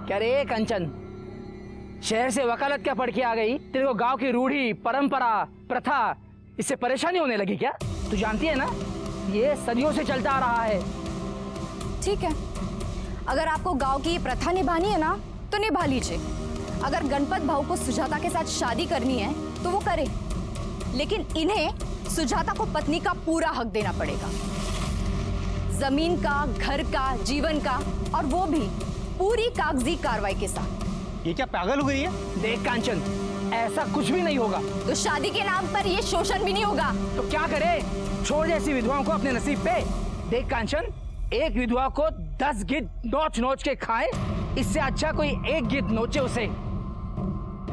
क्या रे कंचन, शहर से वकालत क्या पढ़ के आ गई? तेरे को गांव की रूढ़ी, परंपरा, प्रथा इससे परेशानी होने लगी क्या? तू जानती है ना, ये सदियों से चलता आ रहा है। ठीक है, अगर आपको गांव की प्रथा निभानी है ना तो निभा लीजिए। अगर गणपत भाऊ को सुजाता के साथ शादी करनी है तो वो करे, लेकिन इन्हें सुजाता को पत्नी का पूरा हक देना पड़ेगा, जमीन का, घर का, जीवन का, और वो भी पूरी कागजी कार्रवाई के साथ। ये क्या पागल हो गई है? देख कांचन, ऐसा कुछ भी नहीं होगा। तो शादी के नाम पर ये शोषण भी नहीं होगा। तो क्या करे? छोड़ जैसी विधवाओं को अपने नसीब पे। देख कांचन, एक विधवा को 10 गिद्ध नोच नोच के खाए, इससे अच्छा कोई एक गिद्ध नोचे उसे।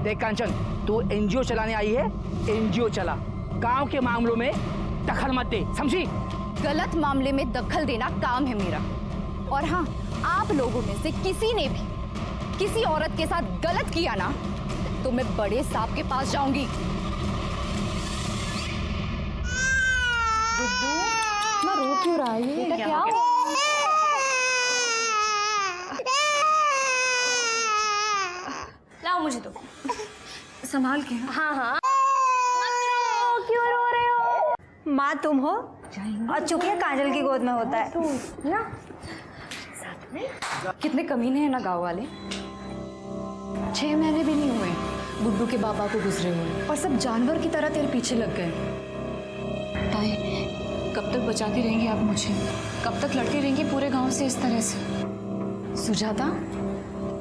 देख कांचन, तू एनजीओ चलाने आई है, एनजीओ चला, गांव के मामलों में दखल मत दे, समझी? गलत मामले में दखल देना काम है मेरा। और हाँ, आप लोगों में से किसी ने भी किसी औरत के साथ गलत किया ना तो मैं बड़े साहब के पास जाऊंगी। गुड्डू, मैं रो क्यों रहा है? ये क्या हुआ? लाओ मुझे तो संभाल के। हाँ हाँ। क्यों रो रहे हो? माँ तुम हो और चुप है, काजल की गोद में होता है ना। साथ में कितने कमीने हैं ना गांव वाले। 6 महीने भी नहीं हुए गुड्डू के बाबा को गुजरे हुए और सब जानवर की तरह तेरे पीछे लग गए। ताई, कब तक बचाती रहेंगी आप मुझे? कब तक लड़ती रहेंगी पूरे गांव से इस तरह से? सुजाता,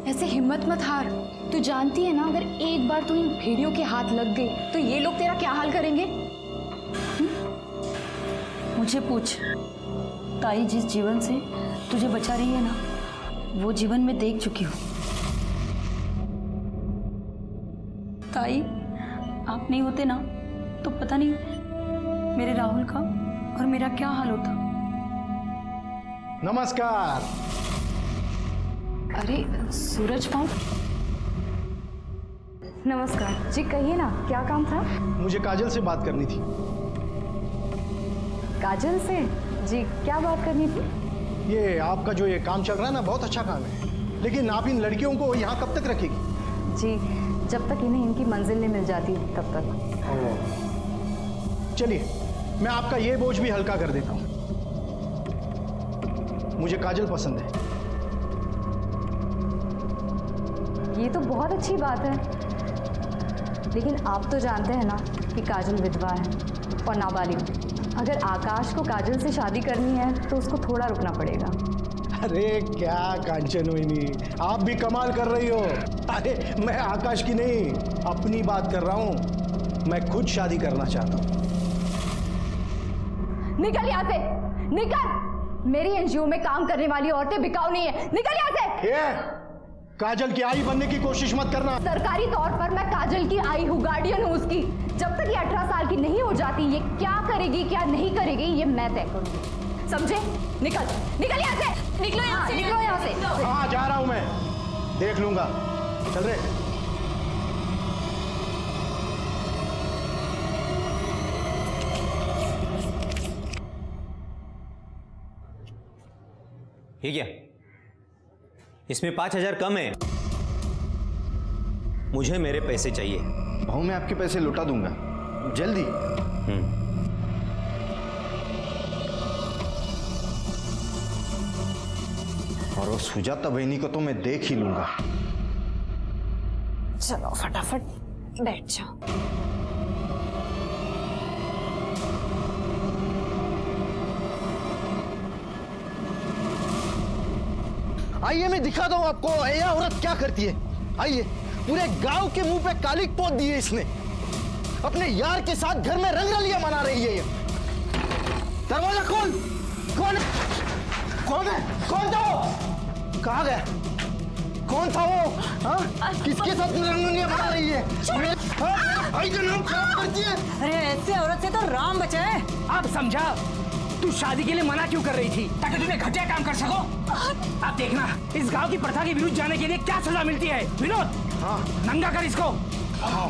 ऐसे हिम्मत मत हार। तू जानती है ना, अगर एक बार तू इन भेड़ियों के हाथ लग गई तो ये लोग तेरा क्या हाल करेंगे? मुझे पूछ, ताई जिस जीवन से तुझे बचा रही है ना, वो जीवन में देख चुकी हूँ। ताई, आप नहीं होते ना तो पता नहीं मेरे राहुल का और मेरा क्या हाल होता। नमस्कार। अरे सूरज भाऊ, नमस्कार जी, कहिए ना, क्या काम था? मुझे काजल से बात करनी थी। काजल से? जी, क्या बात करनी थी? ये आपका जो ये काम चल रहा है ना, बहुत अच्छा काम है, लेकिन आप इन लड़कियों को यहाँ कब तक रखेगी? जी, जब तक इन्हें इनकी मंजिल नहीं मिल जाती तब तक। चलिए, मैं आपका ये बोझ भी हल्का कर देता हूँ। मुझे काजल पसंद है। ये तो बहुत अच्छी बात है, लेकिन आप तो जानते हैं ना कि काजल विधवा है और नाबालिग। अगर आकाश को काजल से शादी करनी है तो उसको थोड़ा रुकना पड़ेगा। अरे क्या कांचनवेनी, आप भी कमाल कर रही हो। अरे मैं आकाश की नहीं, अपनी बात कर रहा हूँ। मैं खुद शादी करना चाहता हूँ। निकल यहाँ से, निकल। मेरी एनजीओ में काम करने वाली औरतें बिकाऊ नहीं है, निकल यहाँ से। ये काजल की आई बनने की कोशिश मत करना। सरकारी तौर पर मैं काजल की आई हूँ, गार्डियन हूँ उसकी। जब तक ये 18 साल की नहीं हो जाती, ये क्या करेगी क्या नहीं करेगी ये मैं तय करूंगी, समझे? निकल, निकल यहाँ से, निकलो यहाँ से, निकलो यहाँ से। हाँ, जा रहा हूँ मैं, देख लूंगा। चल रे। ये क्या? इसमें 5,000 कम है। मुझे मेरे पैसे चाहिए। भाऊ, मैं आपके पैसे लौटा दूंगा जल्दी। और वो सुजाता बहनी को तो मैं देख ही लूंगा। चलो फटाफट बैठ जाओ। आइए मैं दिखाता हूं आपको यह औरत क्या करती है। आइए, पूरे गांव के मुंह पे कालिक पोत दी है इसने। अपने यार के साथ घर में रंगरलियां मना रही है ये। दरवाजा खोल। कौन है? कौन है? कौन था वो? कहाँ गया? कौन था वो? हाँ? किसके साथ रंगरलियां मना रही है? भाई का नाम खराब करती है। अरे ऐसे औरत से तो राम बचाए। अब समझा तू शादी के लिए मना क्यों कर रही थी? ताकि तुम्हें घटिया काम कर सको। अब देखना इस गांव की प्रथा के विरुद्ध जाने के लिए क्या सजा मिलती है। विनोद, हाँ, नंगा कर इसको,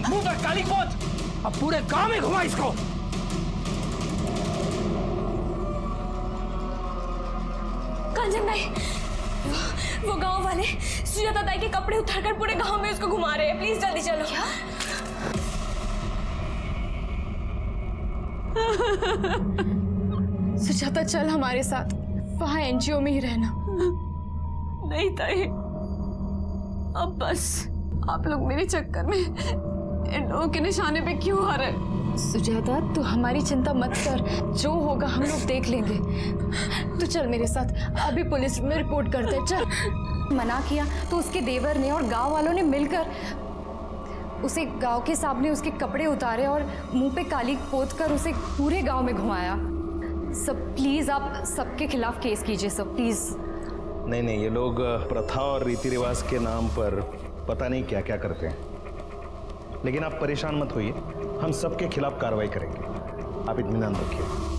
मुंह पर काली पोत, अब पूरे गांव में घुमा इसको। कांचन भाई, वो गांव वाले सुजाता ताई के कपड़े उतारकर पूरे गांव में उसको घुमा रहे हैं। प्लीज जल्दी चलो। क्या? सुजाता चल हमारे साथ, वहाँ एनजीओ में ही रहना। नहीं ताई, अब बस आप लोग मेरे चक्कर में इन लोगों के निशाने पे क्यों आ रहे? सुजाता तू हमारी चिंता मत कर, जो होगा हम लोग देख लेंगे। तू चल मेरे साथ, अभी पुलिस में रिपोर्ट करते हैं। चल। मना किया तो उसके देवर ने और गांव वालों ने मिलकर उसे गांव के सामने उसके कपड़े उतारे और मुंह पे काली पोत कर उसे पूरे गांव में घुमाया। सब प्लीज आप सबके खिलाफ केस कीजिए सब, प्लीज। नहीं नहीं, ये लोग प्रथा और रीति रिवाज के नाम पर पता नहीं क्या क्या करते हैं, लेकिन आप परेशान मत होइए, हम सबके खिलाफ कार्रवाई करेंगे, आप इत्मीनान रखिए।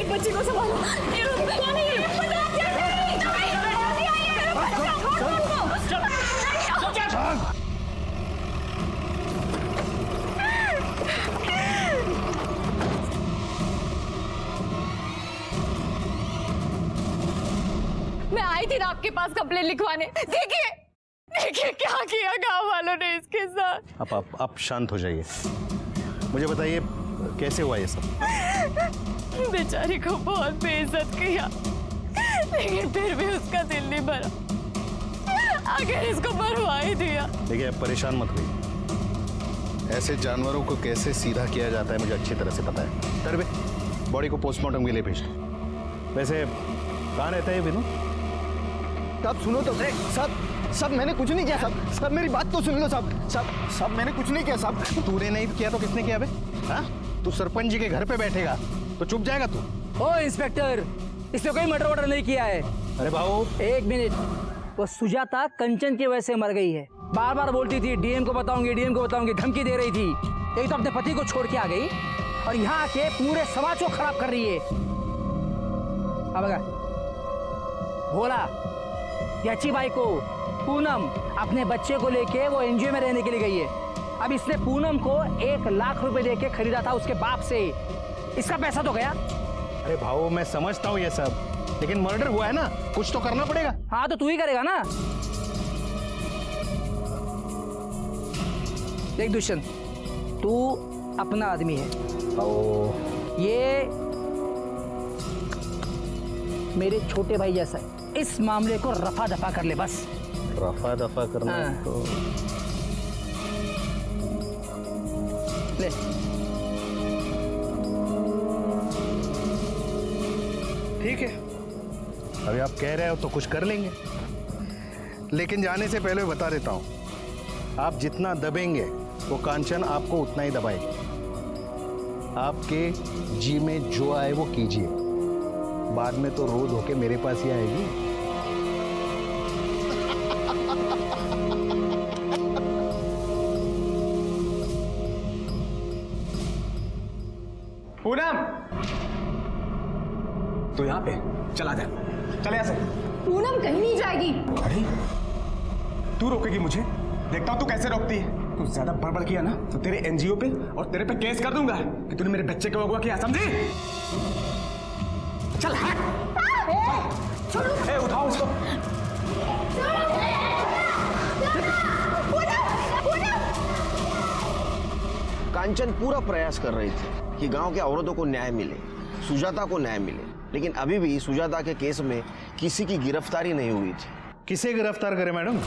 बच्ची को संभालो। ये लोग कौन है? ये पता क्या मैं आई थी ना आपके पास कंप्लेंट लिखवाने। देखिए देखिए क्या किया गांव वालों ने इसके साथ। आप शांत हो जाइए, मुझे बताइए कैसे हुआ ये सब? बेचारी को बहुत बेइज्जत किया, लेकिन फिर भी उसका दिल नहीं भरा, आखिर इसको मरवा ही दिया। देखिए आप परेशान मत होइए, ऐसे जानवरों को कैसे सीधा किया जाता है मुझे अच्छी तरह से पता है। तरबे बॉडी को पोस्टमार्टम के लिए भेज दो। वैसे कहाँ रहता है विनू? साहब सुनो तो। साहब मैंने कुछ नहीं किया साहब। साहब मेरी बात तो सुन लो साहब। साहब मैंने कुछ नहीं किया साहब। तूने नहीं किया तो किसने किया बे? हाँ, तू सरपंच जी के घर पे बैठेगा तो चुप जाएगा तू? ओ इंस्पेक्टर, इसने कोई मर्डर वर्डर नहीं किया है। अरे बाबू एक मिनट, वो सुजाता कंचन की वजह से मर गई है। बार बार बोलती थी डीएम को बताऊंगी, डीएम को बताऊंगी, धमकी दे रही थी। एक तो अपने पति को छोड़ के आ गई और यहाँ आके पूरे समाज को खराब कर रही है। अब अगर भोला याची बाई को पूनम अपने बच्चे को लेके वो एनजीओ में रहने के लिए गई है। अब इसने पूनम को 1 लाख रुपए देके खरीदा था उसके बाप से, इसका पैसा तो गया। अरे भाऊ मैं समझता हूँ ये सब, लेकिन मर्डर हुआ है ना, कुछ तो करना पड़ेगा। हाँ तो तू ही करेगा ना। देख दुष्यंत, तू अपना आदमी है, ये मेरे छोटे भाई जैसा है। इस मामले को रफा दफा कर ले बस। रफा दफा करना है हाँ। तो ले। ठीक है, अभी आप कह रहे हो तो कुछ कर लेंगे, लेकिन जाने से पहले बता देता हूं, आप जितना दबेंगे वो कांचन आपको उतना ही दबाएगी। आपके जी में जो आए वो कीजिए, बाद में तो रोज होके मेरे पास ही आएगी। पूनम, तो यहाँ पे चला जा, चले यहाँ से। पूनम कहीं नहीं जाएगी। अरे तू रोकेगी मुझे? देखता हूँ तू कैसे रोकती है। तू ज्यादा बड़बड़ किया ना तो तेरे एनजीओ पे और तेरे पे केस कर दूंगा कि तूने मेरे बच्चे को अगवा किया, समझी? चल हट। ए, उठाओ इसको। कांचन पूरा प्रयास कर रही थी कि गांव के औरतों को न्याय मिले, सुजाता को न्याय मिले, लेकिन अभी भी सुजाता के केस में किसी की गिरफ्तारी नहीं हुई थी। किसे गिरफ्तार करे मैडम?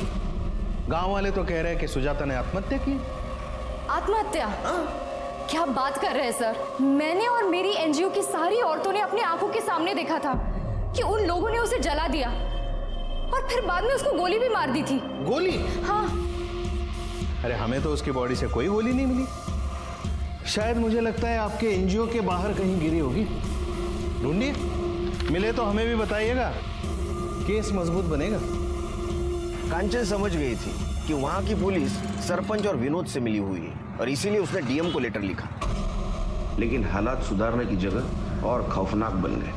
गांव वाले तो कह रहे हैं कि सुजाता ने आत्महत्या की। आत्महत्या? क्या बात कर रहे हैं सर? मैंने और मेरी एनजीओ की सारी औरतों ने अपनी आंखों के सामने देखा था कि उन लोगों ने उसे जला दिया और फिर बाद में उसको गोली भी मार दी थी। गोली? हाँ। अरे हमें तो उसकी बॉडी से कोई गोली नहीं मिली। शायद मुझे लगता है आपके एनजीओ के बाहर कहीं गिरी होगी। ढूंढिए, मिले तो हमें भी बताइएगा, केस मजबूत बनेगा। कांचन समझ गई थी कि वहां की पुलिस सरपंच और विनोद से मिली हुई है और इसीलिए उसने डीएम को लेटर लिखा, लेकिन हालात सुधारने की जगह और खौफनाक बन गए।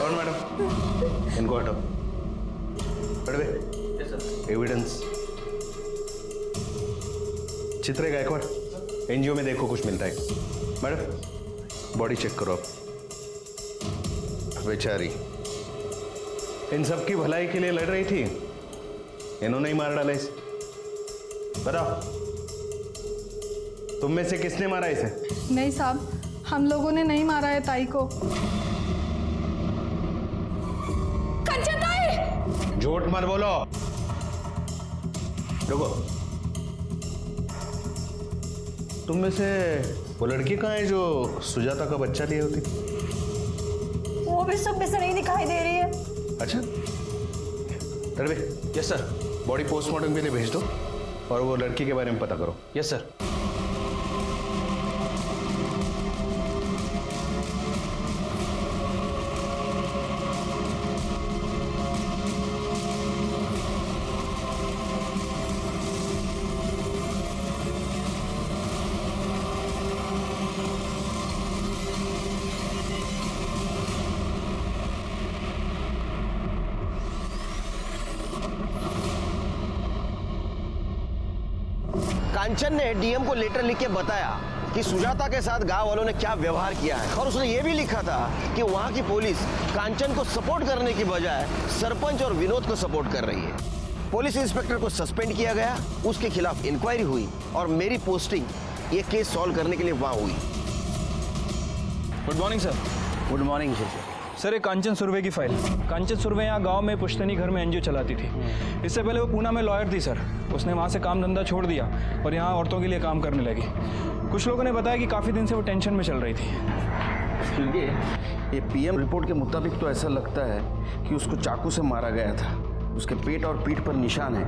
मैडम, इनको हटाओ। एविडेंस। चित्रे गायकवाड़, एनजीओ में देखो कुछ मिलता है। मैडम, बॉडी चेक करो आप। बेचारी इन सब की भलाई के लिए लड़ रही थी, इन्होंने ही मार डाला इसे। बताओ, तुम में से किसने मारा इसे? नहीं साहब, हम लोगों ने नहीं मारा है ताई को। कंचन ताई! झूठ मत बोलो। रुको, तुम में से वो लड़की कहाँ है जो सुजाता का बच्चा लिए होती? वो भी सब में से नहीं दिखाई दे रही है। अच्छा, Tadve. Yes sir. Body postmortem के लिए भेज दो और वो लड़की के बारे में पता करो। Yes sir. कांचन ने डीएम को लेटर लिख के बताया कि सुजाता के साथ गांव वालों ने क्या व्यवहार किया है और उसने ये भी लिखा था कि वहां की पुलिस कांचन को सपोर्ट करने की बजाय सरपंच और विनोद को सपोर्ट कर रही है। पुलिस इंस्पेक्टर को सस्पेंड किया गया, उसके खिलाफ इंक्वायरी हुई और मेरी पोस्टिंग ये केस सॉल्व करने के लिए वहां हुई। Good morning sir. Good morning sir, ये कांचन सुर्वे की फाइल। कांचन सुर्वे यहाँ गांव में पुश्तैनी घर में एनजीओ चलाती थी। इससे पहले वो पूना में लॉयर थी सर। उसने वहाँ से काम धंधा छोड़ दिया और यहाँ औरतों के लिए काम करने लगी। कुछ लोगों ने बताया कि काफ़ी दिन से वो टेंशन में चल रही थी। ये पीएम रिपोर्ट के मुताबिक तो ऐसा लगता है कि उसको चाकू से मारा गया था। उसके पेट और पीठ पर निशान है।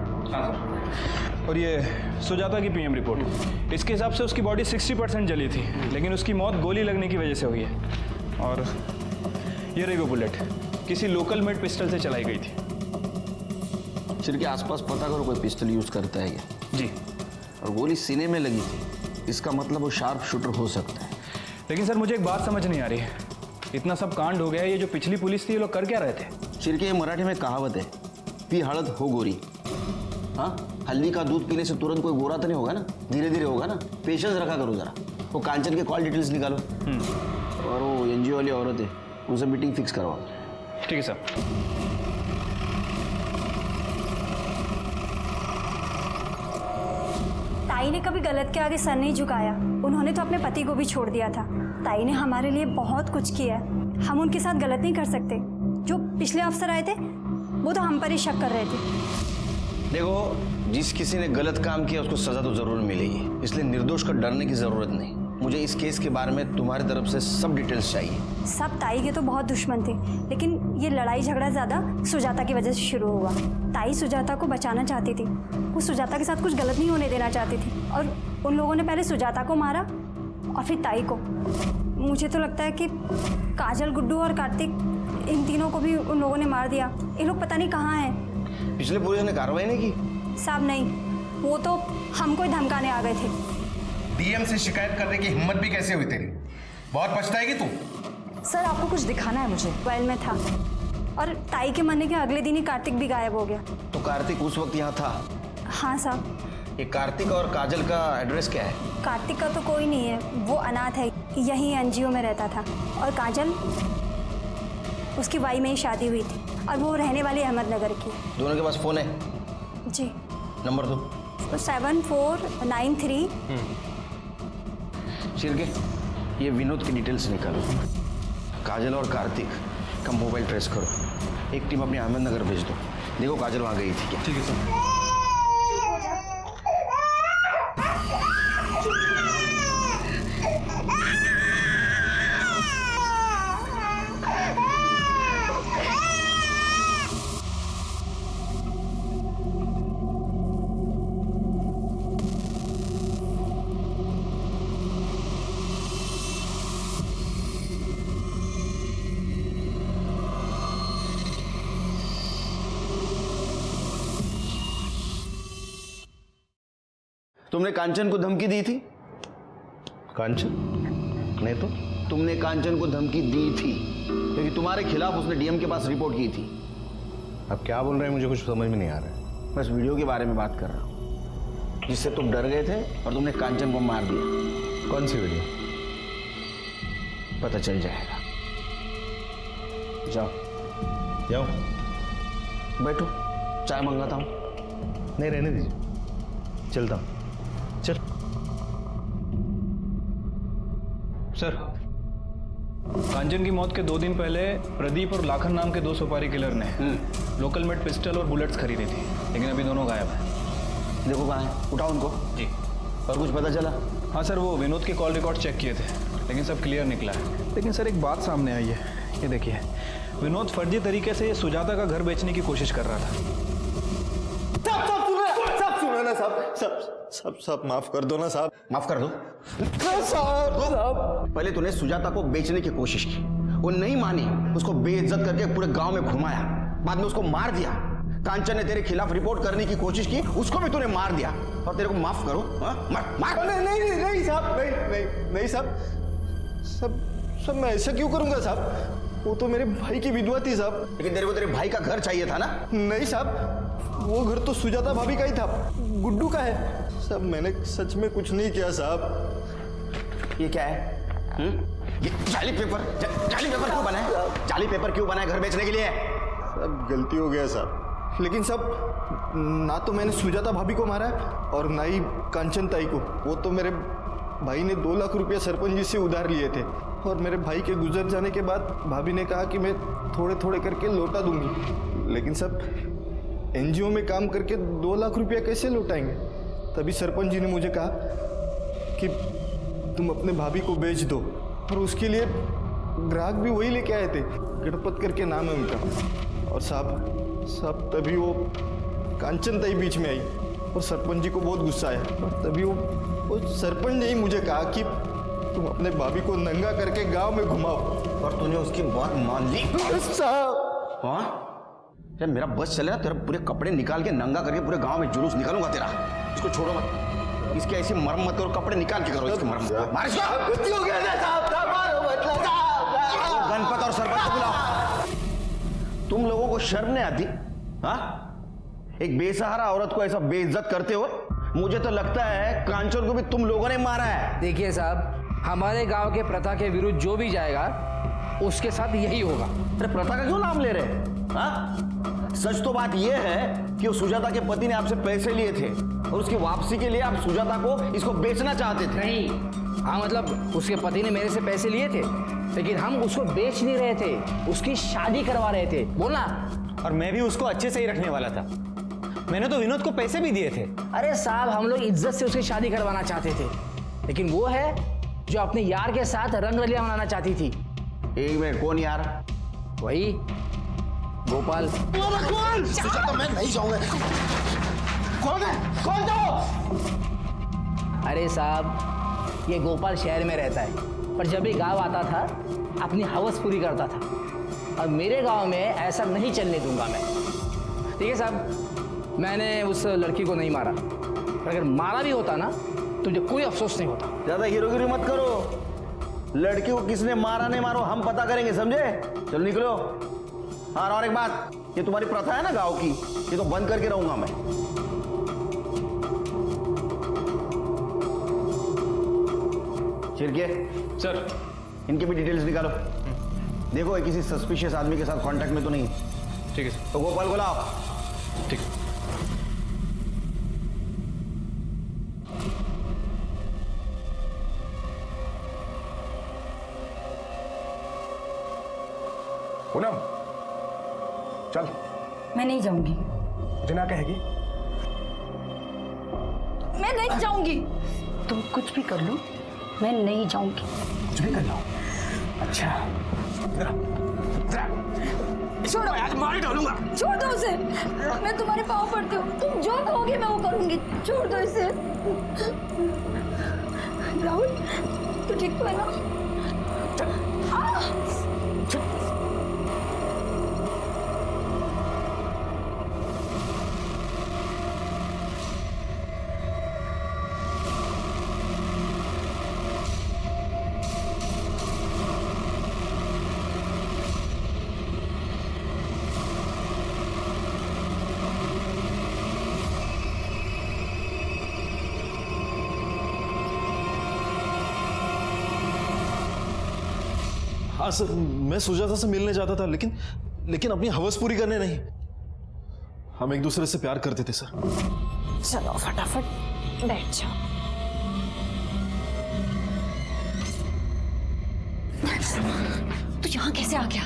और ये सुजाता की पीएम रिपोर्ट, इसके हिसाब से उसकी बॉडी 60% जली थी, लेकिन उसकी मौत गोली लगने की वजह से हुई है। और ये रही वो बुलेट, किसी लोकल मेड पिस्टल से चलाई गई थी। सिर के आसपास पता करो कोई पिस्टल यूज करता है क्या? जी। और गोली सीने में लगी थी, इसका मतलब वो शार्प शूटर हो सकता है। लेकिन सर मुझे एक बात समझ नहीं आ रही है, इतना सब कांड हो गया, ये जो पिछली पुलिस थी ये लोग कर क्या रहे थे? चिर के ये मराठी में कहावत है, पी हड़द हो गोरी। हाँ, हल्दी का दूध पीने से तुरंत कोई गोरा तो नहीं होगा ना, धीरे धीरे होगा ना। पेशेंस रखा करो जरा। वो कांचन के कॉल डिटेल्स निकालो और वो एनजीओ वाली औरत है उनसे मीटिंग फिक्स करवाओ। ठीक है सर। ताई ने कभी गलत के आगे सर नहीं झुकाया। उन्होंने तो अपने पति को भी छोड़ दिया था। ताई ने हमारे लिए बहुत कुछ किया है, हम उनके साथ गलत नहीं कर सकते। जो पिछले अफसर आए थे वो तो हम पर ही शक कर रहे थे। देखो, जिस किसी ने गलत काम किया उसको सजा तो जरूर मिलेगी, इसलिए निर्दोष को डरने की जरूरत नहीं। मुझे इस केस के बारे में तुम्हारी तरफ से सब डिटेल्स चाहिए। सब ताई के तो बहुत दुश्मन थे, लेकिन ये लड़ाई झगड़ा ज्यादा सुजाता की वजह से शुरू हुआ। ताई सुजाता को बचाना चाहती थी, वो सुजाता के साथ कुछ गलत नहीं होने देना चाहती थी, और उन लोगों ने पहले सुजाता को मारा और फिर ताई को। मुझे तो लगता है कि काजल, गुड्डू और कार्तिक, इन तीनों को भी उन लोगों ने मार दिया। ये लोग पता नहीं कहाँ हैं। पिछले पुलिस ने कार्रवाई नहीं की? साहब नहीं, वो तो हमको ही धमकाने आ गए थे। डीएम से शिकायत करने की हिम्मत भी कैसे हुई तेरी? बहुत पछताएगी तू। सर आपको कुछ दिखाना है मुझे? मोबाइल में था, और ताई के मरने के अगले दिन ही कार्तिक भी गायब हो गया। तो कार्तिक उस वक्त यहाँ था? हाँ साहब। ये कार्तिक और काजल का एड्रेस क्या है? कार्तिक का तो कोई नहीं है, वो अनाथ है, यहीं एनजीओ में रहता था। और काजल उसकी वाई में ही शादी हुई थी और वो रहने वाली अहमदनगर की। दोनों के पास फोन है? जी। नंबर दो। 7493। शिरके, ये विनोद की डिटेल्स निकालो। काजल और कार्तिक का मोबाइल ट्रेस करो। एक टीम अपने अहमदनगर भेज दो। देखो काजल वहाँ गई थी क्या। ठीक है सर। तुमने कांचन को धमकी दी थी? कांचन? नहीं तो तुमने कांचन को धमकी दी थी क्योंकि तुम्हारे खिलाफ उसने डीएम के पास रिपोर्ट की थी। अब क्या बोल रहे हैं, मुझे कुछ समझ में नहीं आ रहा है। बस वीडियो के बारे में बात कर रहा हूँ जिससे तुम डर गए थे और तुमने कांचन को मार दिया। कौन सी वीडियो? पता चल जाएगा। जाओ जाओ। बैठो, चाय मंगाता हूँ। नहीं, रहने दीजिए, चलता हूँ। चल। सर, कांचन की मौत के 2 दिन पहले प्रदीप और लाखन नाम के 2 सुपारी किलर ने लोकल मेड पिस्टल और बुलेट्स खरीदी थी, लेकिन अभी दोनों गायब हैं। देखो कहाँ है, उठाओ उनको। जी। और कुछ पता चला? हाँ सर, वो विनोद के कॉल रिकॉर्ड चेक किए थे, लेकिन सब क्लियर निकला है। लेकिन सर, एक बात सामने आई है, ये देखिए, विनोद फर्जी तरीके से सुजाता का घर बेचने की कोशिश कर रहा था। सब माफ कर दो ना साहब। माफ कर दो साहब। पहले तूने सुजाता को बेचने की कोशिश की, वो नहीं मानी, उसको बेइज्जत करके पूरे गांव में घुमाया, बाद में उसको मार दिया। कांचन ने तेरे खिलाफ रिपोर्ट करने की कोशिश की, उसको भी तूने मार दिया, और तेरे को माफ करो? मार। नहीं साहब, नहीं साहब, सब मैं ऐसा क्यों करूंगा साहब? वो तो मेरे भाई की विधवा थी साहब। लेकिन तेरे को तेरे भाई का घर चाहिए था ना? नहीं साहब, वो घर तो सुजाता भाभी का ही था, गुड्डू का है साहब। मैंने सच में कुछ नहीं किया साहब। ये क्या है? ये जाली पेपर क्यों बनाए? जाली पेपर क्यों बनाए घर बेचने के लिए? सब गलती हो गया साहब। लेकिन साहब, ना तो मैंने सुजाता भाभी को मारा और ना ही कांचन ताई को। वो तो मेरे भाई ने 2 लाख रुपया सरपंच जी से उधार लिए थे, और मेरे भाई के गुजर जाने के बाद भाभी ने कहा कि मैं थोड़े थोड़े करके लौटा दूंगी। लेकिन सब एनजीओ में काम करके 2 लाख रुपया कैसे लौटाएंगे? तभी सरपंच जी ने मुझे कहा कि तुम अपने भाभी को बेच दो, और उसके लिए ग्राहक भी वही लेके आए थे, गणपत करके नाम है उनका। और साहब तभी वो कांचन ताई बीच में आई, और सरपंच जी को बहुत गुस्सा आया, और तभी वो सरपंच ने ही मुझे कहा कि तुम अपने भाभी को नंगा करके गांव में घुमाओ। और तूने उसकी बात मान ली साहब? हाँ, जब मेरा बस चले ना, तेरे पूरे कपड़े निकाल के नंगा करके पूरे गांव में जुलूस निकालूंगा तेरा। इसको छोड़ो मत, इसकी ऐसी मरम्मत करो, कपड़े निकाल के करो इसकी मरम्मत। मार इसको। गलती हो गया साहब, गणपत और सरपंच को बुलाओ। तुम लोगों को शर्म नहीं आती? हाँ, एक बेसहारा औरत को ऐसा बेइज्जत करते हो? मुझे तो लगता है कांचन को भी तुम लोगों ने मारा है। देखिए साहब, हमारे गांव के प्रथा के विरुद्ध जो भी जाएगा उसके साथ यही होगा। अरे प्रथा का क्यों नाम ले रहे? हाँ, सच तो बात यह है कि सुजाता के पति ने आपसे पैसे लिए थे, और उसकी वापसी के लिए आप सुजाता को इसको बेचना चाहते थे। नहीं, हाँ मतलब उसके पति ने मेरे से पैसे लिए थे, लेकिन हम उसको बेच नहीं रहे थे, उसकी शादी करवा रहे थे। बोलना। और मैं भी उसको अच्छे से ही रखने वाला था, मैंने तो विनोद को पैसे भी दिए थे। अरे साहब, हम लोग इज्जत से उसकी शादी करवाना चाहते थे, लेकिन वो है जो अपने यार के साथ रंगरलिया मनाना चाहती थी। 1 मिनट, कौन यार? वही गोपाल। सुजाता, मैं नहीं जाऊंगा। कौन है? कौन तो? अरे साहब, ये गोपाल शहर में रहता है, पर जब भी गांव आता था अपनी हवस पूरी करता था, और मेरे गांव में ऐसा नहीं चलने दूंगा मैं। ठीक है साहब, मैंने उस लड़की को नहीं मारा, पर अगर मारा भी होता ना तो मुझे कोई अफसोस नहीं होता। ज्यादा हीरोगिरी मत करो। लड़की को किसने मारा नहीं मारो हम पता करेंगे, समझे? चलो निकलो। हाँ, और एक बात, ये तुम्हारी प्रथा है ना गांव की, ये तो बंद करके रहूंगा मैं। चिरके सर, इनकी भी डिटेल्स निकालो। देखो ये किसी सस्पिशियस आदमी के साथ कांटेक्ट में तो नहीं। ठीक है सर। तो गोपाल को लाओ। ठीक। पूनम चल। मैं नहीं जाऊंगी। जिना कहेगी। मैं नहीं जाऊंगी। तुम कुछ भी कर लो, मैं नहीं जाऊंगी। कुछ भी कर लो। अच्छा छोड़ो, आज मार डालूंगा। छोड़ दो उसे। मैं तुम्हारे पाँव पड़ती हूँ, तुम जो कहोगे मैं वो करूंगी। छोड़ दो इसे। राहुल तू ठीक तो है ना? हाँ सर, मैं सुजाता से मिलने जाता था, लेकिन अपनी हवस पूरी करने नहीं। हम एक दूसरे से प्यार करते थे सर। चलो फटाफट बैठ जाओ। तू यहाँ कैसे आ गया?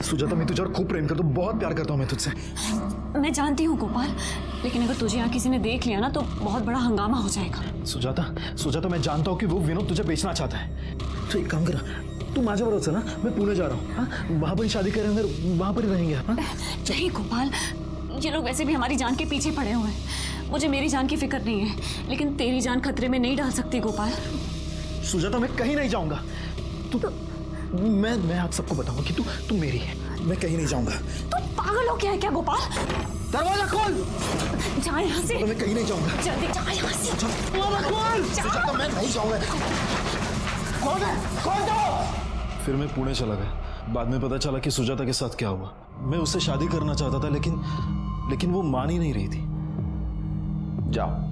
सुजाता, मैं तुझे और खूब प्रेम करता हूँ, बहुत प्यार करता हूँ मैं तुझसे। मैं जानती हूँ गोपाल, लेकिन अगर तुझे यहाँ किसी ने देख लिया ना तो बहुत बड़ा हंगामा हो जाएगा। सुजाता, मैं जानता हूँ कि वो विनोद तुझे बेचना चाहता है। तो एक काम कर, तू माझ्या बरोबर ना, मैं पुणे जा रहा हूँ। हाँ, वहां पर ही शादी करेंगे, वहां पर ही रहेंगे। हाँ? नहीं गोपाल, ये लोग वैसे भी हमारी जान के पीछे पड़े हुए हैं। मुझे मेरी जान की फिक्र नहीं है, लेकिन तेरी जान खतरे में नहीं डाल सकती गोपाल। सुजाता, मैं कहीं नहीं जाऊंगा। मैं आप सबको बताऊंगा कि तू मेरी है। मैं कहीं नहीं जाऊंगा। तू पागल हो गया है क्या गोपाल? दरवाजा खोल। जा यहाँ से। मैं कहीं नहीं जाऊंगा। जल्दी जा यहाँ से। सुजाता, मैं नहीं जाऊंगा। खोल दो। फिर मैं पुणे चला गया। बाद में पता चला कि सुजाता के साथ क्या हुआ। मैं उससे शादी करना चाहता था, लेकिन वो मान ही नहीं रही थी। जाओ।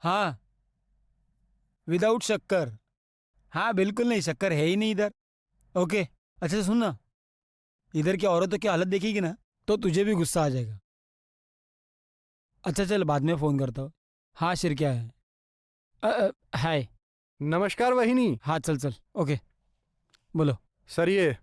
हाँ, विदाउट शक्कर। हाँ बिल्कुल नहीं, शक्कर है ही नहीं इधर। ओके, अच्छा सुन ना, इधर की औरतों की हालत देखेगी ना तो तुझे भी गुस्सा आ जाएगा। अच्छा चल, बाद में फ़ोन करता हूँ। हाँ शिर, क्या है? हाय। नमस्कार वहिनी। हाँ चल ओके, बोलो। सर, ये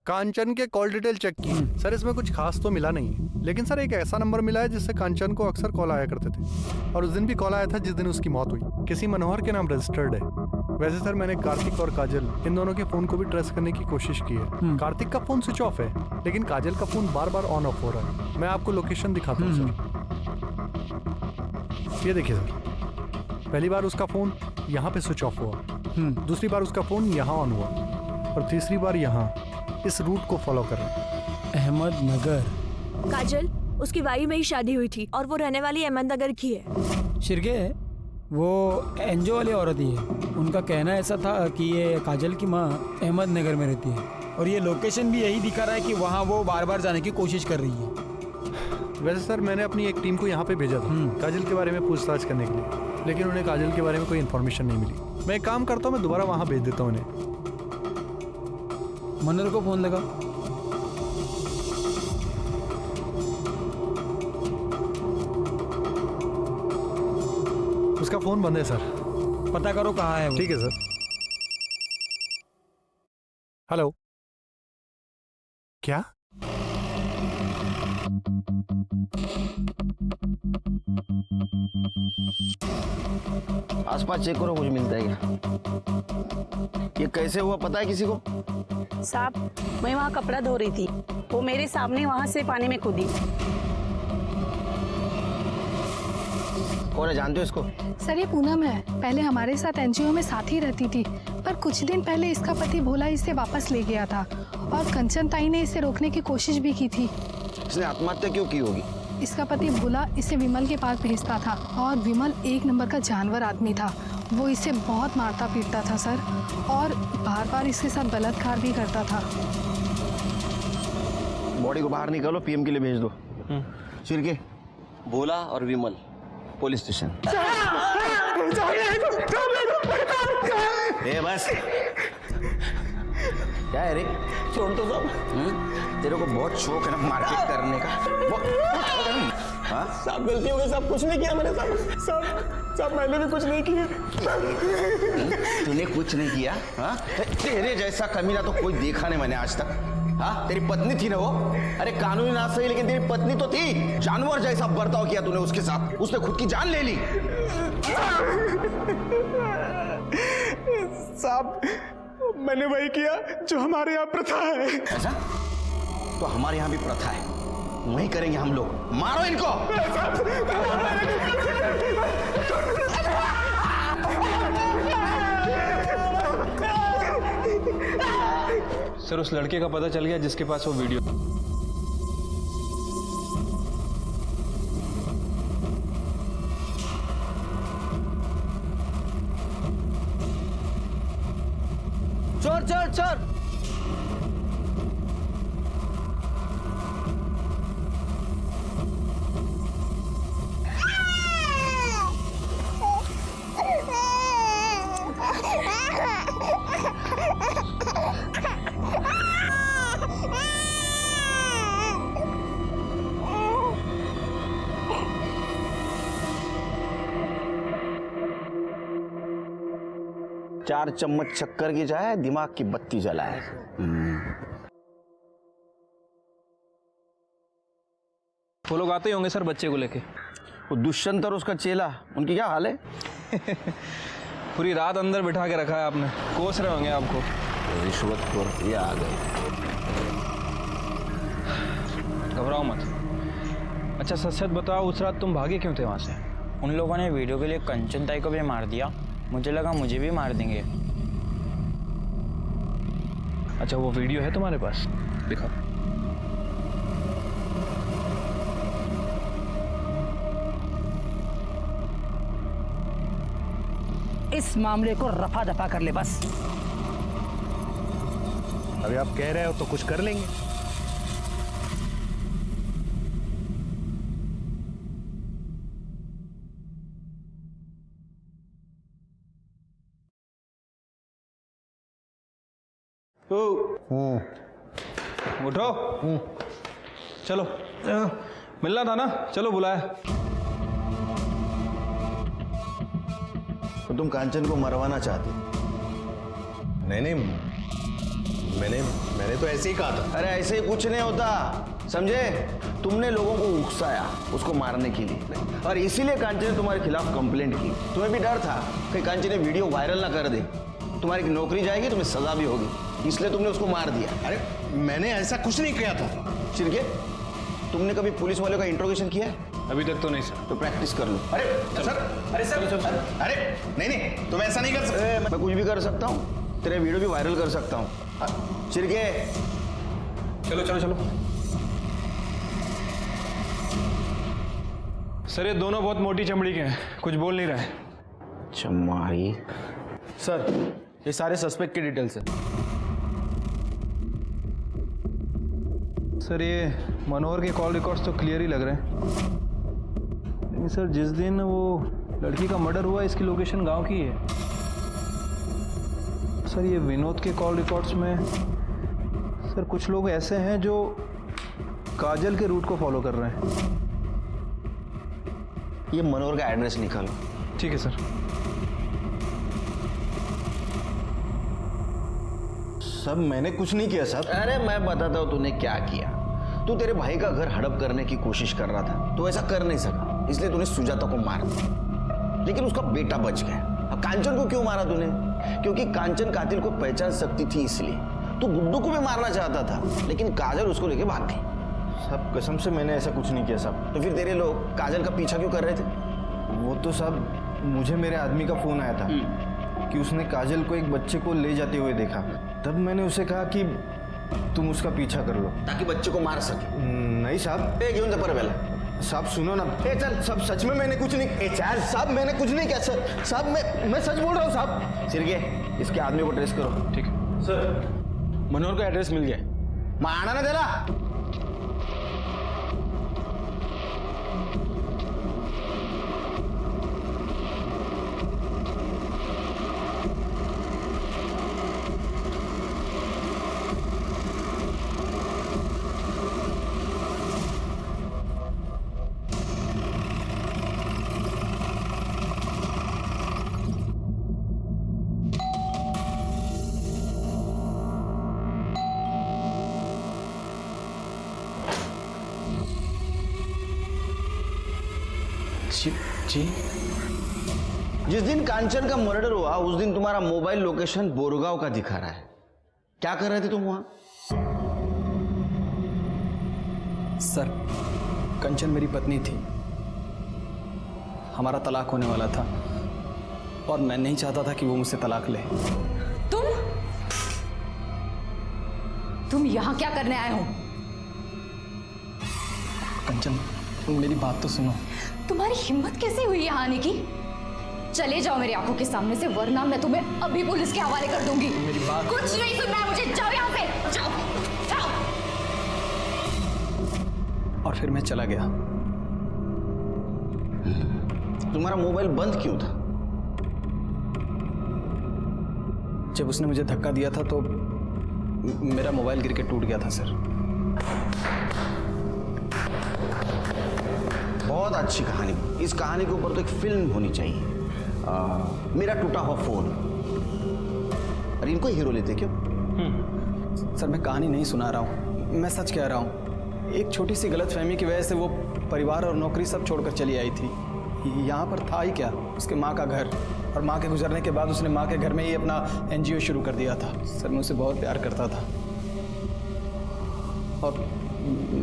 कांचन के कॉल डिटेल चेक की सर, इसमें कुछ खास तो मिला नहीं, लेकिन सर एक ऐसा नंबर मिला है जिससे कांचन को अक्सर कॉल आया करते थे, और उस दिन भी कॉल आया था जिस दिन उसकी मौत हुई। किसी मनोहर के नाम रजिस्टर्ड है। वैसे सर, मैंने कार्तिक और काजल इन दोनों के फोन को भी ट्रेस करने की कोशिश की है। कार्तिक का फोन स्विच ऑफ है, लेकिन काजल का phone bar bar on off हो रहा है। मैं आपको लोकेशन दिखाता हूँ सर। ये देखिए सर, पहली बार उसका फोन यहाँ पे स्विच ऑफ हुआ, दूसरी बार उसका फोन यहाँ ऑन हुआ, और तीसरी बार यहाँ इस रूट को फॉलो कर रहे हैं। अहमदनगर। काजल, उसकी वाई में ही शादी हुई थी और वो रहने वाली अहमदनगर की है। शिरके, वो एनजीओ वाली औरत ही है। उनका कहना ऐसा था कि ये काजल की माँ अहमदनगर में रहती है, और ये लोकेशन भी यही दिखा रहा है कि वहाँ वो बार बार जाने की कोशिश कर रही है। वैसे सर, मैंने अपनी एक टीम को यहाँ पे भेजा था काजल के बारे में पूछताछ करने के लिए, लेकिन उन्हें काजल के बारे में कोई इन्फॉर्मेशन नहीं मिली। मैं एक काम करता हूँ, मैं दोबारा वहाँ भेज देता हूँ उन्हें। मनोहर को फोन लगा। उसका फोन बंद है सर। पता करो कहाँ है वो। ठीक है सर। हेलो, क्या? आसपास चेक करो, मुझे मिलता है क्या? ये कैसे हुआ, पता है किसी को? साहब, मैं वहाँ कपड़ा धो रही थी, वो मेरे सामने वहाँ से पानी में कूदी। कौन है, जानते हो इसको? सर ये पूनम है, पहले हमारे साथ एनजीओ में साथ ही रहती थी, पर कुछ दिन पहले इसका पति भोला इसे वापस ले गया था और कंचन ताई ने इसे रोकने की कोशिश भी की थी। इसने आत्महत्या क्यों की होगी? इसका पति भोला इसे विमल के पास भेजता था और विमल एक नंबर का जानवर आदमी था। वो इसे बहुत मारता पीटता था सर, और बार बार इसके साथ बलात्कार भी करता था। बॉडी को बाहर निकालो, पीएम के लिए भेज दो। चिरके, भोला और विमल पुलिस स्टेशन। ए बस, क्या है रे? छोड़ दो साहब। तेरे को बहुत शौक है ना मार्केट करने का। हाँ साहब गलती हो गई साहब, कुछ नहीं किया मैंने साहब। साहब मैंने भी कुछ नहीं किया। तूने कुछ नहीं किया? हाँ, तेरे जैसा कमीना तो कोई देखा नहीं मैंने आज तक। हाँ, तेरी पत्नी थी ना वो? अरे कानूनी ना सही, लेकिन तेरी पत्नी तो थी। जानवर जैसा बर्ताव किया तूने उसके साथ, उसने खुद की जान ले ली। साहब मैंने वही किया जो हमारे यहाँ प्रथा है। ऐसा? तो हमारे यहाँ भी प्रथा है, वही करेंगे हम लोग। मारो इनको। सर उस लड़के का पता चल गया जिसके पास वो वीडियो। चोर चोर चोर। चार चम्मच शक्कर की चाय, दिमाग की बत्ती जलाए। वो लोग आते ही होंगे सर बच्चे को लेके। वो दुष्यंत और उसका चेला, उनकी क्या हाल है? पूरी रात अंदर बिठा के रखा है आपने, कोस रहे होंगे आपको। रिश्वतखोर ये आ गए। घबराओ मत। अच्छा सच सच बताओ, उस रात तुम भागे क्यों थे वहां से? उन लोगों ने वीडियो के लिए कंचन ताई को भी मार दिया, मुझे लगा मुझे भी मार देंगे। अच्छा वो वीडियो है तुम्हारे पास? दिखाओ। इस मामले को रफा दफा कर ले बस। अभी आप कह रहे हो तो कुछ कर लेंगे। उठो। चलो मिलना था ना, चलो बुलाया। तो तुम कांचन को मरवाना चाहते? नहीं मैंने तो ऐसे ही कहा था। अरे ऐसे ही कुछ नहीं होता, समझे? तुमने लोगों को उकसाया उसको मारने के लिए, और इसीलिए कांचन ने तुम्हारे खिलाफ कंप्लेंट की। तुम्हें भी डर था कि कांचन ने वीडियो वायरल ना कर दे, तुम्हारी नौकरी जाएगी, तुम्हें सजा भी होगी, इसलिए तुमने उसको मार दिया। अरे मैंने ऐसा कुछ नहीं किया था। चिरके, तुमने कभी पुलिस वालों का इंट्रोगेशन किया है? अभी तक तो नहीं सर। तो प्रैक्टिस कर लो। अरे सर, अरे नहीं तुम ऐसा नहीं कर सकते। मैं कुछ भी कर सकता हूँ, तेरे वीडियो भी वायरल कर सकता हूँ। चिरके, चलो चलो चलो। सर ये दोनों बहुत मोटी चमड़ी के हैं, कुछ बोल नहीं रहे। चमारी सर ये सारे सस्पेक्ट की डिटेल्स है। सर ये मनोहर के कॉल रिकॉर्ड्स तो क्लियर ही लग रहे हैं, लेकिन सर जिस दिन वो लड़की का मर्डर हुआ इसकी लोकेशन गांव की है। सर ये विनोद के कॉल रिकॉर्ड्स में सर कुछ लोग ऐसे हैं जो काजल के रूट को फॉलो कर रहे हैं। ये मनोहर का एड्रेस निकालो। ठीक है सर। सब मैंने कुछ नहीं किया साहब। अरे मैं बताता हूँ तूने क्या किया। तू तेरे भाई का घर हड़प करने की कोशिश कर रहा था, तो ऐसा कर नहीं सका, इसलिए तूने सुजाता को मार दिया, लेकिन उसका बेटा बच गया। अब कांचन को क्यों मारा तूने? क्योंकि कांचन कातिल को पहचान सकती थी, इसलिए। तू गुड्डू को भी मारना चाहता था, लेकिन काजल उसको लेके भाग गई। साहब कसम से मैंने ऐसा कुछ नहीं किया साहब। तो फिर तेरे लोग काजल का पीछा क्यों कर रहे थे? वो तो साहब मुझे मेरे आदमी का फोन आया था कि उसने काजल को एक बच्चे को ले जाते हुए देखा। तब मैंने उसे कहा कि तुम उसका पीछा कर लो ताकि बच्चे को मार सके। नहीं साहब, घेऊन जा पर पहले। साहब सुनो ना। चल साहब, सच में मैंने कुछ नहीं। चल साहब मैंने कुछ नहीं किया सर। साहब मैं सच बोल रहा हूँ साहब। सिरगे, इसके आदमी को ट्रेस करो। ठीक है सर। मनोहर का एड्रेस मिल गया। माना ना देला। जी जिस दिन कांचन का मर्डर हुआ उस दिन तुम्हारा मोबाइल लोकेशन बोरगांव का दिखा रहा है। क्या कर रहे थे तुम वहां? सर, कंचन मेरी पत्नी थी। हमारा तलाक होने वाला था और मैं नहीं चाहता था कि वो मुझसे तलाक ले। तुम यहाँ क्या करने आए हो? कंचन, मेरी बात तो सुनो। तुम्हारी हिम्मत कैसे हुई यहाँ आने की? चले जाओ मेरी आंखों के सामने से, वरना मैं तुम्हें अभी पुलिस के हवाले कर दूंगी। मेरी बात। कुछ नहीं सुनना है मुझे, जाओ यहाँ से, जाओ, जाओ। और फिर मैं चला गया। तुम्हारा मोबाइल बंद क्यों था? जब उसने मुझे धक्का दिया था तो मेरा मोबाइल गिर के टूट गया था सर। बहुत अच्छी कहानी। इस कहानी के ऊपर तो एक फिल्म होनी चाहिए। मेरा टूटा हुआ फोन। अरे इनको हीरो लेते क्यों? सर, मैं कहानी नहीं सुना रहा हूँ, मैं सच कह रहा हूँ। एक छोटी सी गलतफहमी की वजह से वो परिवार और नौकरी सब छोड़कर चली आई थी। यहाँ पर था ही क्या, उसके माँ का घर, और माँ के गुजरने के बाद उसने माँ के घर में ही अपना एनजीओ शुरू कर दिया था। सर, मैं उसे बहुत प्यार करता था और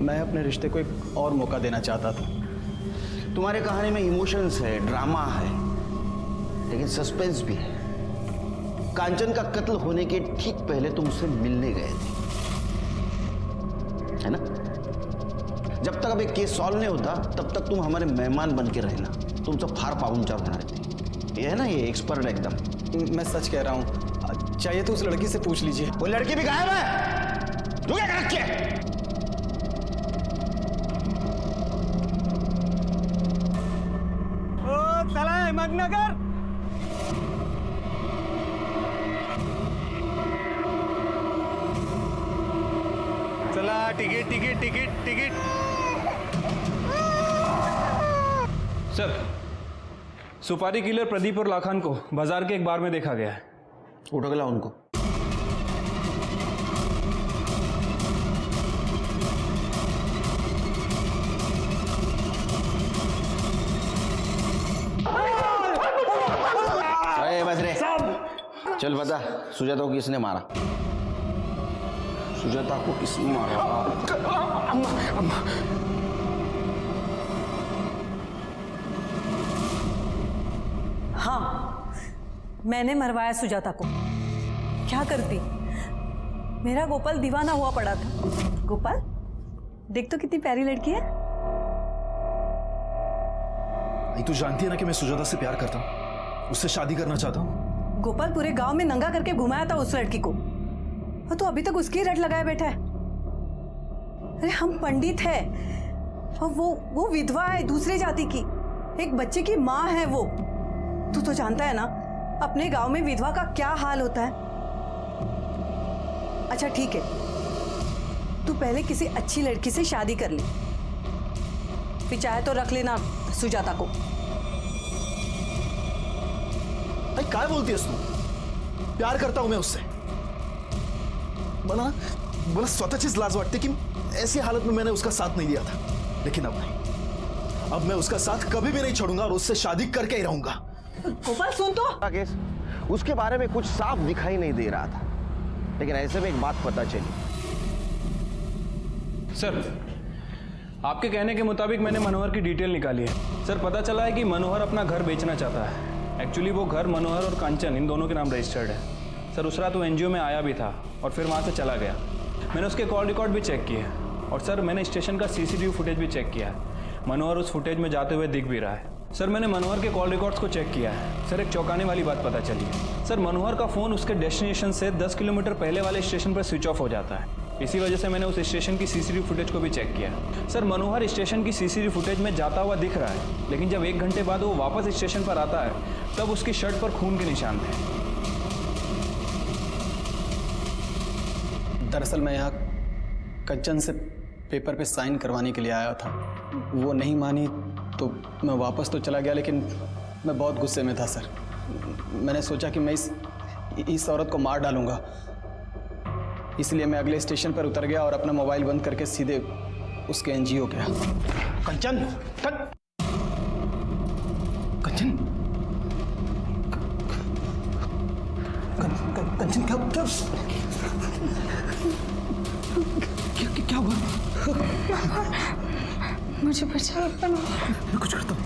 मैं अपने रिश्ते को एक और मौका देना चाहता था। तुम्हारे कहानी में इमोशंस है, ड्रामा है, लेकिन सस्पेंस भी है। कांचन का कत्ल होने के ठीक पहले तुम उससे मिलने गए थे, है ना? जब तक अब एक केस सॉल्व नहीं होता तब तक तुम हमारे मेहमान बन के रहना। तुमचं फार पाहुणचार होणार थे। ये है ना, ये एक्सपर्ट एकदम। मैं सच कह रहा हूँ, चाहिए तो उस लड़की से पूछ लीजिए। वो लड़की भी गायब है। तू क्या कर रखी है? मगनगर। चला, ticket ticket ticket ticket. Sir, सुपारी किलर प्रदीप और लाखान को बाजार के एक बार में देखा गया है। उठो गला उनको। चल बता, सुजाता को किसने मारा? सुजाता को किसने मारा? अम्मा, अम्मा। हाँ, मैंने मरवाया सुजाता को। क्या करती? मेरा गोपाल दीवाना हुआ पड़ा था। गोपाल, देख तो कितनी प्यारी लड़की है। तू जानती है ना कि मैं सुजाता से प्यार करता हूँ, उससे शादी करना चाहता हूँ। गोपाल पूरे गांव में नंगा करके घुमाया था उस लड़की को, और तो अभी तक उसकी रट लगाया बैठा है। अरे हम पंडित हैं और वो विधवा है, दूसरे जाति की, एक बच्चे की माँ है वो। तू तो जानता है ना अपने गांव में विधवा का क्या हाल होता है। अच्छा ठीक है, तू पहले किसी अच्छी लड़की से शादी कर ले, फिर चाहे तो रख लेना सुजाता को। काय बोलतीयस तू? प्यार करता हूं मैं उससे। मला स्वतःचीच लाज वाटते कि ऐसी हालत में मैंने उसका साथ नहीं दिया था, लेकिन अब नहीं। अब मैं उसका साथ कभी भी नहीं छोड़ूंगा और उससे शादी करके ही रहूंगा। गोपाल सुन तो। केस उसके बारे में कुछ साफ दिखाई नहीं दे रहा था, लेकिन ऐसे में एक बात पता चली। सर, आपके कहने के मुताबिक मैंने मनोहर की डिटेल निकाली है सर। पता चला है कि मनोहर अपना घर बेचना चाहता है। एक्चुअली वो घर मनोहर और कांचन इन दोनों के नाम रजिस्टर्ड है सर। उस रात वो एनजीओ में आया भी था और फिर वहाँ से चला गया। मैंने उसके कॉल रिकॉर्ड भी चेक किए और सर मैंने स्टेशन का सीसीटीवी फुटेज भी चेक किया है। मनोहर उस फुटेज में जाते हुए दिख भी रहा है सर। मैंने मनोहर के कॉल रिकॉर्ड्स को चेक किया है सर। एक चौंकाने वाली बात पता चली है सर। मनोहर का फ़ोन उसके डेस्टिनेशन से 10 किलोमीटर पहले वाले स्टेशन पर स्विच ऑफ हो जाता है। इसी वजह से मैंने उस स्टेशन की सीसीटीवी फुटेज को भी चेक किया सर। मनोहर स्टेशन की सीसीटीवी फुटेज में जाता हुआ दिख रहा है, लेकिन जब 1 घंटे बाद वो वापस स्टेशन पर आता है तब उसकी शर्ट पर खून के निशान थे। दरअसल मैं यहाँ कंचन से पेपर पे साइन करवाने के लिए आया था। वो नहीं मानी तो मैं वापस तो चला गया, लेकिन मैं बहुत गुस्से में था सर। मैंने सोचा कि मैं इस औरत को मार डालूंगा, इसलिए मैं अगले स्टेशन पर उतर गया और अपना मोबाइल बंद करके सीधे उसके एनजीओ गया। कंचन कंचन कंचन क्या हुआ? मुझे बचा मैं कुछ करता हूँ।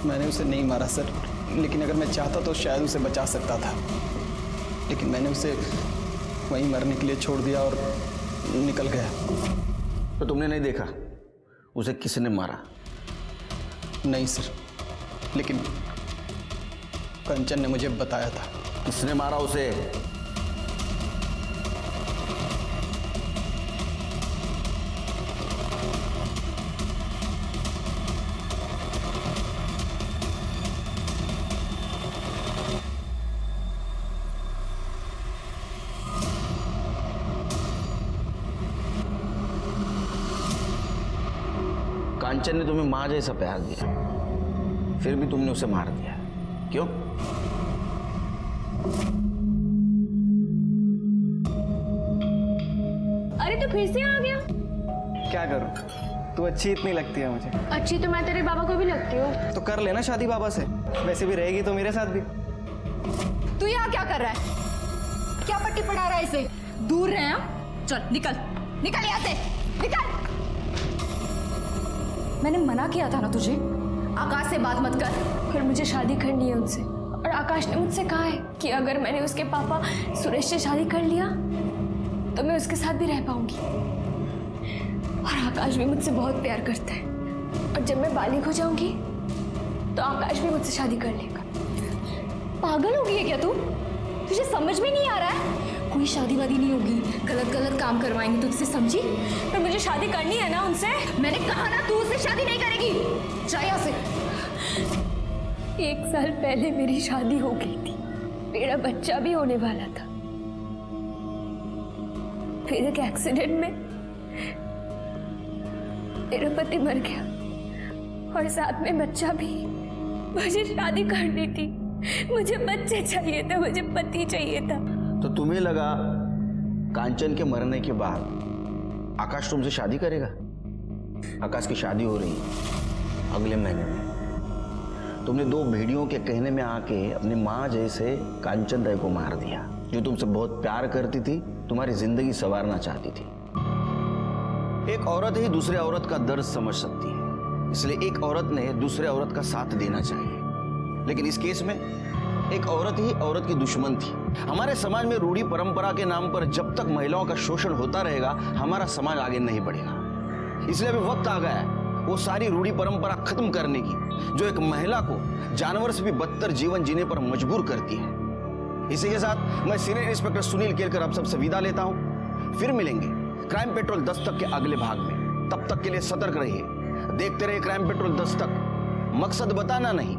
मैंने उसे नहीं मारा सर, लेकिन अगर मैं चाहता तो शायद उसे बचा सकता था, लेकिन मैंने उसे वहीं मरने के लिए छोड़ दिया और निकल गया। तो तुमने नहीं देखा उसे किसने मारा? नहीं सर, लेकिन कंचन ने मुझे बताया था। किसने मारा उसे? कांचन ने तुम्हें मां जैसा प्यार दिया, फिर भी तुमने उसे मार दिया। क्यों? अरे तो फिर से आ गया। क्या करूं, तू अच्छी इतनी लगती है मुझे। अच्छी तो मैं तेरे बाबा को भी लगती हूँ। तो कर लेना शादी बाबा से, वैसे भी रहेगी तो मेरे साथ भी। तू यहाँ क्या कर रहा है? क्या पट्टी पढ़ा रहा है इसे? दूर रहे हम। चल निकल निकल यहाँ से, निकल। मैंने मना किया था ना तुझे, आकाश से बात मत कर। पर मुझे शादी करनी है उनसे, और आकाश ने मुझसे कहा है कि अगर मैंने उसके पापा सुरेश से शादी कर लिया तो मैं उसके साथ भी रह पाऊंगी। और आकाश भी मुझसे बहुत प्यार करता है, और जब मैं बालिग हो जाऊंगी तो आकाश भी मुझसे शादी कर लेगा। पागल हो गई है क्या तू? तुझे समझ में नहीं आ रहा है? कोई शादी वादी नहीं होगी, गलत गलत काम करवाएंगे तुझसे, समझी? पर मुझे शादी करनी है ना उनसे। मैंने कहा ना तू उससे शादी नहीं करेगी। जा यहाँ से। 1 साल पहले मेरी शादी हो गई थी, मेरा बच्चा भी होने वाला था। फिर एक एक्सीडेंट में मेरा पति मर गया, और साथ में बच्चा भी। मुझे शादी करनी थी, मुझे बच्चे चाहिए थे, मुझे पति चाहिए था। तो तुम्हें लगा कांचन के मरने के बाद आकाश तुमसे शादी करेगा? आकाश की शादी हो रही है अगले महीने में। तुमने 2 भेड़ियों के कहने में आके अपनी माँ जैसे कांचन दाई को मार दिया, जो तुमसे बहुत प्यार करती थी, तुम्हारी जिंदगी संवारना चाहती थी। एक औरत ही दूसरे औरत का दर्द समझ सकती है, इसलिए एक औरत ने दूसरे औरत का साथ देना चाहिए। लेकिन इस केस में एक औरत ही औरत की दुश्मन थी। हमारे समाज में रूढ़ी परंपरा के नाम पर जब तक महिलाओं का शोषण होता रहेगा, हमारा समाज आगे नहीं बढ़ेगा। इसलिए अभी वक्त आ गया है वो सारी रूढ़ी परंपरा खत्म करने की, जो एक महिला को जानवर से भी बदतर जीवन जीने पर मजबूर करती है। इसी के साथ मैं सीनियर इंस्पेक्टर सुनील केलकर आप सबसे विदा लेता हूं। फिर मिलेंगे क्राइम पेट्रोल दस्तक के अगले भाग में। तब तक के लिए सतर्क रहिए, देखते रहिए क्राइम पेट्रोल दस्तक। मकसद बताना नहीं,